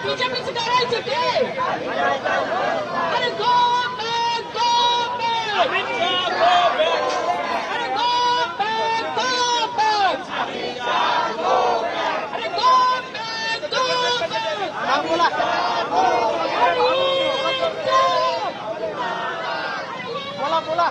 बीजेपीचं करायचं काय? अरे गो बॅक गो बॅक, अरे गो बॅक गो बॅक, अरे गो बॅक गो बॅक. बोला बोला.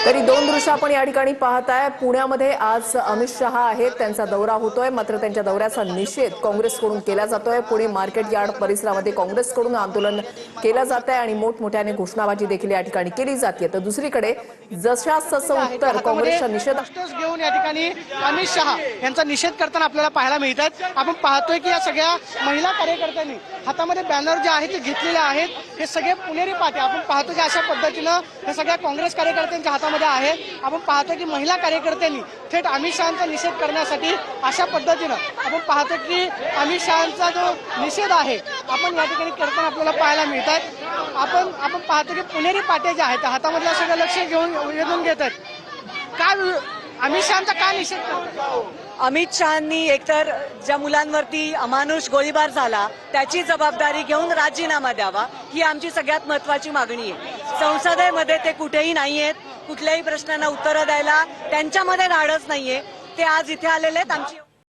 तरी दोन दृश्य आपण या ठिकाणी पाहताय. पुण्यामध्ये आज अमित शहा आहेत, त्यांचा दौरा होतोय, मात्र त्यांच्या दौऱ्याचा निषेध काँग्रेसकडून केला जातोय. पुणे मार्केट यार्ड परिसरामध्ये काँग्रेसकडून आंदोलन केलं जात आहे आणि मोठमोठ्याने घोषणाबाजी देखील या ठिकाणी केली जाते. तर दुसरीकडे जशास तसं उत्तर काँग्रेसच्या निषेध घेऊन या ठिकाणी अमित शहा यांचा निषेध करताना आपल्याला पाहायला मिळतात. आपण पाहतोय की या सगळ्या महिला कार्यकर्त्यांनी हातामध्ये बॅनर जे आहेत ते घेतलेले आहेत. हे सगळे पुणेरी पाटे आपण पाहतो की अशा पद्धतीनं हे सगळ्या काँग्रेस कार्यकर्त्यांच्या हातामध्ये आहेत. आपण पाहतो की महिला कार्यकर्त्यांनी थेट अमित शहांचा निषेध करण्यासाठी अशा पद्धतीनं आपण पाहतो की अमित शहांचा जो निषेध आहे आपण या ठिकाणी करताना आपल्याला पाहायला मिळतात. आपण पाहतो की पुणेरी पाटे जे आहेत हातामधलं सगळं लक्ष घेऊन घेत आहेत. काय अमित शहांचा का निषेध करतात? अमित शहांनी एकतर ज्या मुलांवरती अमानुष गोळीबार झाला त्याची जबाबदारी घेऊन राजीनामा द्यावा, ही आमची सगळ्यात महत्वाची मागणी आहे. संसदेमध्ये ते कुठेही नाहीयेत, कुठल्याही प्रश्नांना उत्तरं द्यायला त्यांच्यामध्ये धाडस नाहीये. ते आज इथे आलेले आहेत. आमची